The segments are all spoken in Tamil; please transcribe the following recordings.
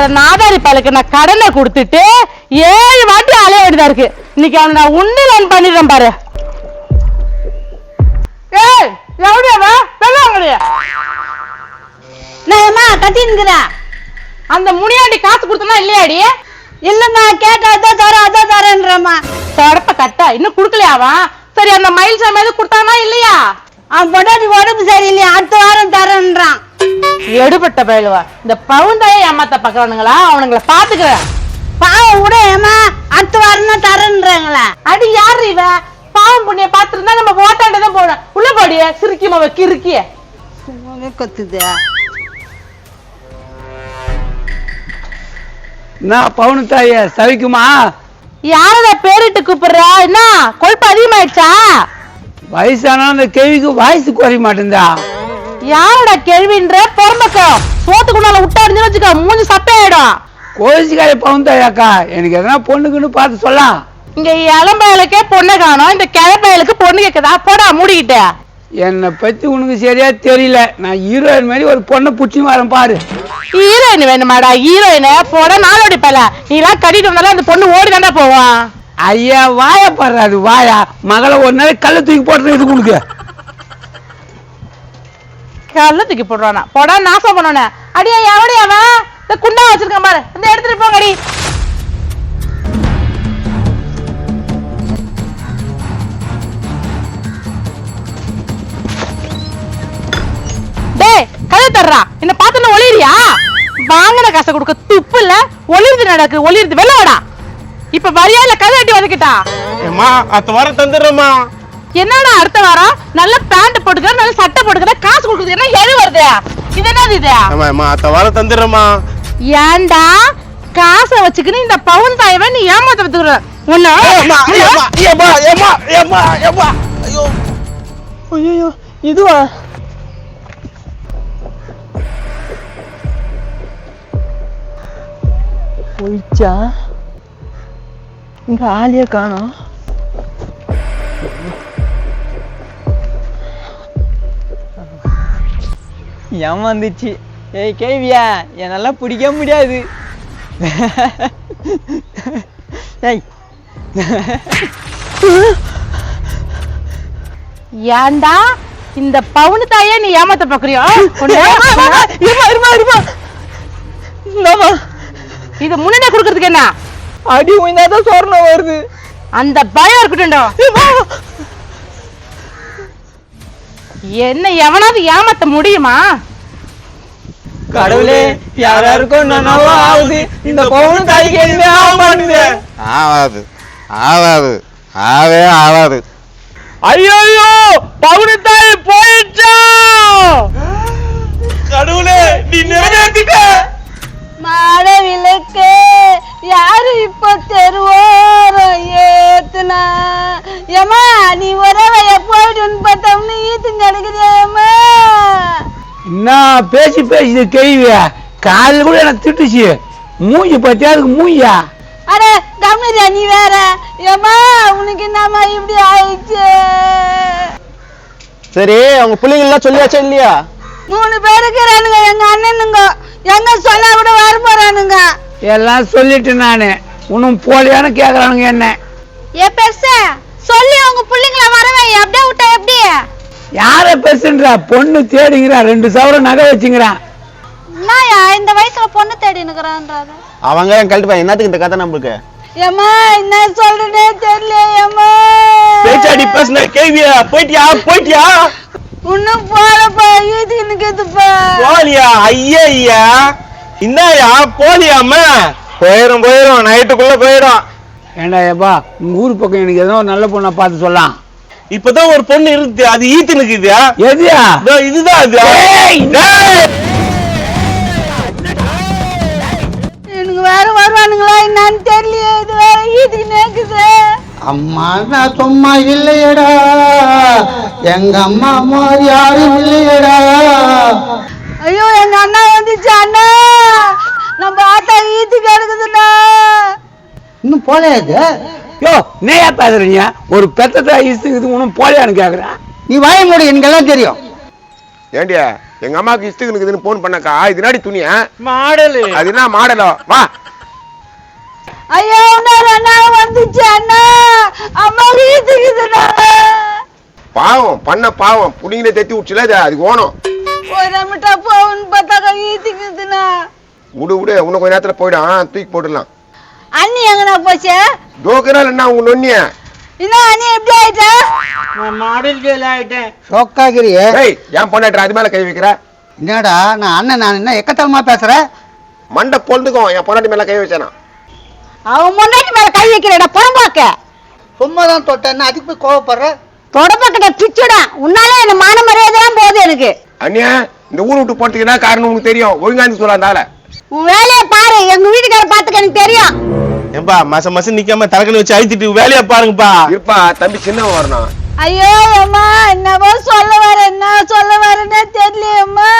கட்டுற நாதாரி பாலுக்கு நான் கடனை கொடுத்துட்டு 7 வாட்டி அலைய வேண்டியதா இருக்கு. இன்னைக்கு அவனை நான் உன்னில் பண்ணிடுறேன் பாரு. ஏய் எவ்வளவு வெள்ளாங்கலையா நான் கட்டினுக்குற அந்த முனியாண்டி காசு கொடுத்தனா இல்லையாடி? இல்லம்மா கேட்டா அதான் தரேன்றம்மா. தொடப்ப கட்ட இன்னும் குடுக்கலையாவா? சரி அந்த மயில் சாமி கொடுத்தானா இல்லையா? அவன் பொண்டாட்டி உடம்பு சரியில்லையா, அடுத்த வாரம் தரேன்றான். எடுபட்ட பயலுவா, இந்த பவுந்தாய ஏமாத்த பாக்குறானுங்களா? அவனுங்களை பாத்துக்கிறேன். பாவம் விட ஏமா, அடுத்த வாரம் தான் தரேன்றாங்களா? அடி யாரு இவ? பாவம் புண்ணிய பாத்துருந்தா நம்ம ஓட்டாண்டதான் போனோம். உள்ள போடிய சிரிக்கிய கிறுக்கிய கத்துது. நான் பவுனு தாய சவிக்குமா? யாரத பேரிட்டு கூப்பிடுற? என்ன கொழுப்பு அதிகமாயிடுச்சா? வயசானா அந்த கேள்விக்கு வாய்ஸ் குறைய மாட்டேந்தா. யாரோட கேள்வின்ற பொறுமக்கம் சோத்துக்குண்டால விட்டாருன்னு வச்சுக்க, மூஞ்சி சப்பையாயிடும். கோழிக்காய பவுன் தாயாக்கா, எனக்கு எதனா பொண்ணுக்குன்னு பார்த்து சொல்லலாம். இங்க இளம்பயலுக்கே பொண்ணு காணும், இந்த கிழப்பயலுக்கு பொண்ணு கேக்குதா? போடா மூடிக்கிட்ட. என்னை பத்தி உனக்கு சரியா தெரியல. நான் ஹீரோயின் மாதிரி ஒரு பொண்ணை புடிச்சு வரேன் பாரு. ஹீரோயின் வேணுமாடா? ஹீரோயின் போட நாளோடி பல. நீ எல்லாம் கட்டிட்டு வந்தாலும் அந்த பொண்ணு ஓடி தாண்டா போவான். ஐயா வாயா பாரு, அது வாயா மகளை ஒரு நாள் கல்ல தூக்கி போடுறது இது உனக்கு. கல்ல தூக்கி போடுறானா? போடா நாசம் பண்ணோன. அடியா எவடி அவன்? இந்த குண்டா வச்சிருக்கான் பாரு, இந்த எடுத்துட்டு போங்கடி. டேய் கதை தர்றா, என்ன பார்த்து ஒளிரியா? வாங்கின காசை கொடுக்க துப்பு இல்ல. ஒளிர்ந்து நடக்கு, ஒளிர்ந்து வெள்ளவாடா. இப்ப வரியா இல்ல கதை அட்டி வதக்கிட்டா? அடுத்த வாரம் தந்துடுறேம்மா. என்னடா அடுத்த வாரம்? நல்ல பேண்ட் போட்டுக்கிற, நல்ல சட்டை போட்டுக்கிற, காசு கொடுக்குறது என்ன எது வருது? இது என்னது இது? அடுத்த வாரம் தந்துடுறேம்மா. ஏன்டா காசை வச்சுக்கின்னு இந்த பவுன் தாயவை நீ ஏமாத்த பத்துக்குற? ஒண்ணு இதுவா? போயிச்சா? இங்க ஆளிய காணோம். ஏமாந்துச்சு. ஏய் கேள்வியா, என்னால பிடிக்க முடியாது. ஏய் ஏன்டா இந்த பவுன் தாயே நீ ஏமாத்த பாக்குறியா? இது முன்னே குடுக்கறதுக்கு என்ன? அடி உயினாதான் சொர்ணம் வருது. அந்த பயம் இருக்கட்டும். என்ன எவனாவது ஏமாத்த முடியுமா? கடவுளே, யாராருக்கும் நனவா ஆகுது. இந்த பவுன் தாய்க்கு என்ன ஆமானுது? ஆவாது ஆவாது ஆவே ஆவாது. ஐயோ பவுனு தாய் போயிடுச்சா? கடவுளே நீ நிறைவேற்றிட்ட. மாட விளக்கு யாரு இப்ப தெருவோரம் ஏத்துனா? ஏமா நீ உறவைய போயிட்டு பார்த்தோம்னு ஈத்துங்க எடுக்குறியம்மா. என்ன பேசி பேசி கேள்வியா? காலையில் கூட எனக்கு திட்டுச்சு. மூஞ்சி பத்தியா? அதுக்கு மூஞ்சியா? அட கம்மியா நீ வேற. ஏமா உனக்கு என்னம்மா இப்படி ஆயிடுச்சு? சரி அவங்க பிள்ளைங்க எல்லாம் சொல்லியாச்சா இல்லையா? 3 பேர் இருக்கிறானுங்க, எங்க அண்ணனுங்க. எங்க சொன்னா கூட வர போறானுங்க. எல்லாம் சொல்லிட்டு நானு உன்னும் போலியானு கேக்குறானுங்க என்ன. ஏ பெருசா சொல்லி உங்க பிள்ளைங்கள வரவே அப்படியே விட்டா எப்படி? யார பெருசுன்றா? பொண்ணு தேடிங்கிறா, 2 சவரம் நகை வச்சுங்கிறான். என்னயா இந்த வயசுல பொண்ணு தேடி நிக்கிறான்றாங்க? அவங்க கழட்டு என்னத்துக்கு இந்த கதை நம்மளுக்கு? ஏமா என்ன சொல்றதே தெரியலையேம்மா. பேச்சாடி பேசுன கேள்வியா? போயிட்டியா? இன்னும் போறப்பா, ஈத்துக்கு நிக்குதுப்பா. போலியா? ஐயா இந்தாயா போலியாம்மா? போயிரும் நைட்டுக்குள்ள போயிடும். ஏண்டா ஏப்பா, உங்க ஊர் பக்கம் எனக்கு ஏதோ நல்ல பொண்ணை பார்த்து சொல்லலாம். இப்பதான் ஒரு பொண்ணு இருக்கு, அது ஈத்துனுக்கு இதுயா? எதுயா? இதுதான் அது. எனக்கு வேற வருவானுங்களா என்னன்னு தெரியலையே. இது வேற ஈத்துக்கு நேக்குது. அம்மா நான் சும்மா இல்லையடா, எங்க அம்மா அம்மா யாரும் இல்லையடா. ஐயோ எங்க அண்ணா வந்துச்சு. அண்ணா நம்ம ஆத்தா ஈத்துக்கு எடுக்குதுண்ணா. இன்னும் போலையாது. யோ நேயா பேசுறீங்க? ஒரு பெத்த இசுக்கு ஒன்றும் போலியான்னு கேக்குறேன். நீ வாய மூடு, எனக்கு எல்லாம் தெரியும். ஏண்டியா எங்க அம்மாவுக்கு இஷ்டத்துக்கு இருக்குதுன்னு போன் பண்ணக்கா இது நாடி துணியா மாடலு அது என்ன மாடலோ வா. ஐயோ இன்னொரு அண்ணா வந்துச்சு அண்ணா அம்மா வீட்டுக்குதுண்ணா. பாவம் பண்ண பாவம் புடிங்கில தெத்தி விட்டுல அதுக்கு ஓணும். ஒரு அமிட்டா போன்னு பார்த்தா வீட்டுக்குதுண்ணா. விடு விடு இன்னும் கொஞ்ச நேரத்துல போயிடும் தூக்கி போட்டுடலாம். அண்ணி எங்கண்ணா போச்சு? தோக்குறாள் என்ன உங்க நொன்னிய இன்னும் அண்ணி எப்படி ஆயிட்டா? நான் மாடல் கேள் ஆயிட்டேன். சோக்காகிரியே ஏய் ஏன் பொண்டாட்டுற அது மேல கை வைக்கிற? என்னடா நான் அண்ணன் நான் என்ன எக்கத்தலமா பேசுறேன்? மண்டை பொழுதுக்கும் என் பொண்டாட்டி மேல கை வச்சானா? அவன் முன்னாடி மேல கை வைக்கிறடா புறம்பாக்க. சும்மா தான் தொட்டேன்னா அதுக்கு போய் கோவப்படுற? தொடப்பக்கிட்ட பிச்சுடா உன்னால என்ன மான மரியாதைலாம் போகுது எனக்கு. அண்ணியா இந்த ஊர் விட்டு போறதுக்கு என்ன காரணம் உனக்கு தெரியும். ஒழுங்காந்து சொல்லாந்தால உன் வேலையை பாரு எங்க வீட்டுக்கார பாத்துக்க எனக்கு தெரியும். ஏன்பா மாசம் மாசம் நிக்காம தரக்கணி வச்சு அழுத்திட்டு வேலையா பாருங்கப்பா. இருப்பா தம்பி சின்னவன் வரணும். ஐயோ அம்மா என்னவோ சொல்ல வரேன்னே தெரியலையம்மா.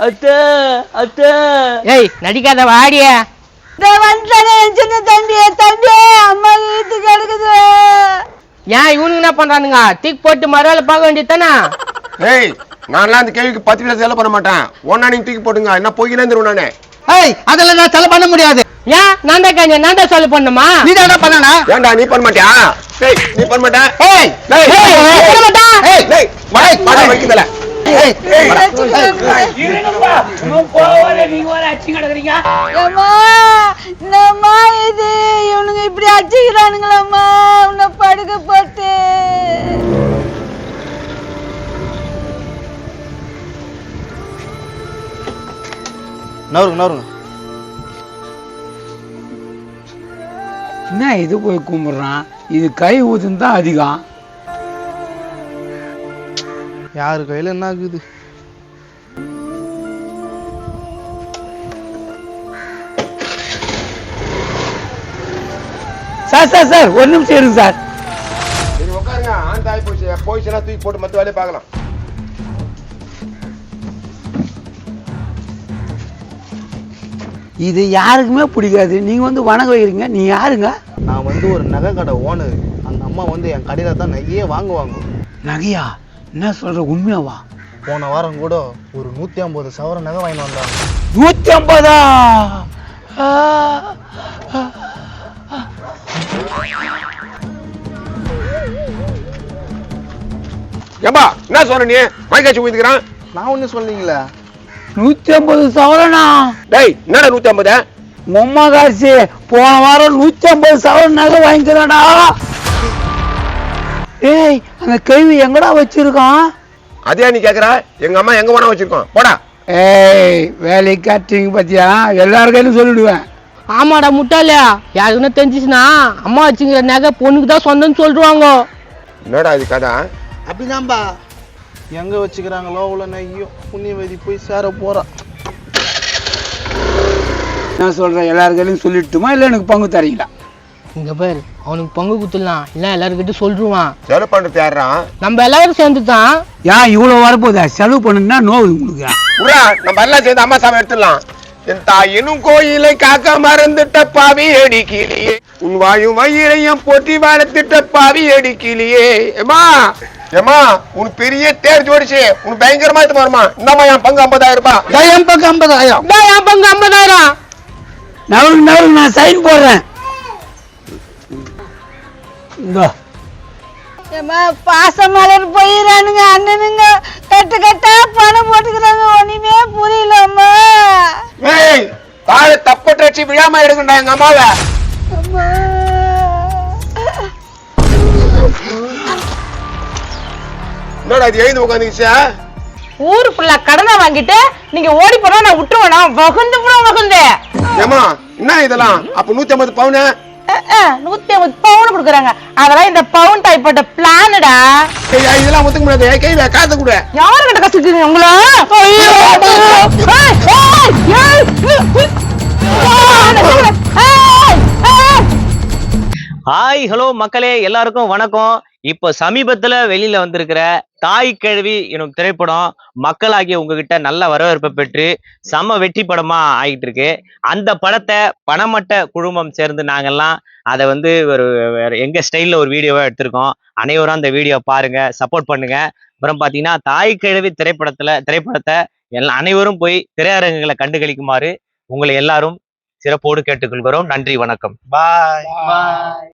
அத்தை அத்தை ஏய் நடிக்காத வாடிய. வந்துட்டானே சின்ன தம்பி அம்மா வீட்டுக்கு எடுக்குது. ஏன் இவனுக்கு என்ன பண்றானுங்க? தீக்கு போட்டு மறுநாள் பார்க்க வேண்டியதானே. ஏய் நான்லாம் அந்த கேள்விக்கு 10 நிமிஷம் செலவு பண்ண மாட்டேன். ஒன்னா நீங்க தூக்கி போட்டுங்க என்ன போய்கினே இருந்துருவேன் நானே. ஏய் அதெல்லாம் நான் செலவு பண்ண முடியாது. ஏன் நான் தான் சொல்ல பண்ணுமா? நீ தானே பண்ணனா? ஏன்டா நீ பண்ண மாட்டியா? ஏய் நீ பண்ண மாட்டே. ஏய் டேய் பண்ண மாட்டா? ஏய் டேய் மாடா வைக்கதல. ஏய் அம்மா என்னம்மா இது இவனுங்க இப்படி அடிச்சுக்கிறானுங்களம்மா உன்னை படுக்க போட்டு. நவருங்க என்ன இது போய் கும்பிடுறான்? இது கை ஊத்துன்னு தான் அதிகம். யாரு கையில என்ன ஆகுது? சார் ஒரு நிமிஷம் இருங்க சார். சரி உட்காருங்க. ஆன் தாய் போயிடுச்சுன்னா தூக்கி போட்டு மத்த வேலையை பார்க்கலாம். இது யாருக்குமே பிடிக்காது. நீங்க வந்து வணங்க வைக்கிறீங்க. நீ யாருங்க? நான் வந்து ஒரு நகை கடை ஓனர். அந்த அம்மா வந்து என் கடையில தான் நகையே வாங்குவாங்க. நகையா? என்ன சொல்ற உண்மையாவா? போன வாரம் கூட ஒரு 150 சவரம் நகை வாங்கி வந்தாங்க. 150? ஏம்பா என்ன சொன்ன நீ? மைக்காச்சு ஊத்திக்கிறான். நான் ஒன்னும் சொல்லீங்களே. 150 சவரனா? டேய் என்னடா 150? உம்மா காசு போன வாரம் 150 சவரன் நகை வாங்கிக்கிறாடா. ஏய் அந்த கேள்வி எங்கடா வச்சிருக்கான்? அதே நீ கேக்குற? எங்க அம்மா எங்க வேணா வச்சிருக்கோம் போடா. ஏய் வேலை காட்டுறீங்க பாத்தியா? எல்லாருக்கையும் சொல்லிடுவேன். ஆமாடா முட்டாளியா, யாருக்குன்னா தெரிஞ்சிச்சுன்னா அம்மா வச்சுங்கிற நகை பொண்ணுக்கு தான் சொந்தம்னு சொல்லிடுவாங்க. என்னடா இது கதை? அப்படிதான்பா. எங்க வச்சுக்கிறாங்களோ அவ்வளோ நகையும் புண்ணியவதி போய் சேர போறா. நான் சொல்றேன் எல்லாருக்கையும் சொல்லிட்டுமா இல்லை எனக்கு பங்கு தரீங்களா? இங்க பேர் அவனுக்கு பங்கு குத்துலாம் இல்ல எல்லாருக்கிட்ட சொல்லிடுவான். செலவு பண்றது யாரான்? நம்ம எல்லாரும் சேர்ந்து தான். ஏன் இவ்வளவு வரப்போதா? செலவு பண்ணுன்னா நோவு உங்களுக்கு. புறா நம்ம எல்லாம் சேர்ந்து அம்மா சாமி எடுத்துடலாம். என் தாயினும் கோயிலை காக்க மறந்துட்ட பாவி அடிக்கிலியே, உன் வாயும் வயிறையும் போட்டி வளர்த்துட்ட பாவி அடிக்கிலியே. ஏமா ஏமா உனக்கு பெரிய தேர் ஜோடிச்சு உனக்கு பயங்கரமா எடுத்து வருமா? இந்தம்மா என் பங்கு 50,000 ரூபாய். என் பங்கு 50,000. என் பங்கு 50,000. நவரு நான் சைன் போடுறேன். பாசம் மலர் போயிடானுங்க அண்ணனுங்க கட்டு கட்டா பணம் போட்டுக்கிறாங்க. ஒண்ணுமே புரியலம்மா. ஏய் தாழ தப்பட்டு வச்சு விழாம எடுக்கண்டா எங்க அம்மாவை. அம்மா என்னடா இது எழுந்து உட்காந்துக்கிச்சா? ஊரு ஃபுல்லா கடனை வாங்கிட்டு நீங்க ஓடி போனா நான் விட்டுருவேனா? வகுந்து ஏமா என்ன இதெல்லாம்? அப்ப 150 பவுனு 150 பவுன் கொடுக்குறாங்க. அதெல்லாம் இந்த பவுன் டைப்போட பிளான்டா. இதெல்லாம் ஒத்துக்க முடியாது. கையில காசு கூட யாருக்கிட்ட கத்துக்குங்க உங்களா? ஹாய் ஹலோ மக்களே, எல்லாருக்கும் வணக்கம். இப்போ சமீபத்துல வெளியில வந்திருக்கிற தாய் கிழவி எனும் திரைப்படம் மக்களாகிய உங்ககிட்ட நல்ல வரவேற்பை பெற்று செம வெற்றி படமா ஆகிட்டு இருக்கு. அந்த படத்தை பணமட்ட குழுமம் சேர்ந்து நாங்கெல்லாம் அதை வந்து எங்க ஸ்டைல்ல ஒரு வீடியோவா எடுத்திருக்கோம். அனைவரும் அந்த வீடியோ பாருங்க, சப்போர்ட் பண்ணுங்க. அப்புறம் பாத்தீங்கன்னா தாய் கிழவி திரைப்படத்தை அனைவரும் போய் திரையரங்குகளை கண்டுகளிக்குமாறு உங்களை எல்லாரும் சிறப்போடு கேட்டுக்கொள்கிறோம். நன்றி, வணக்கம். பாய்.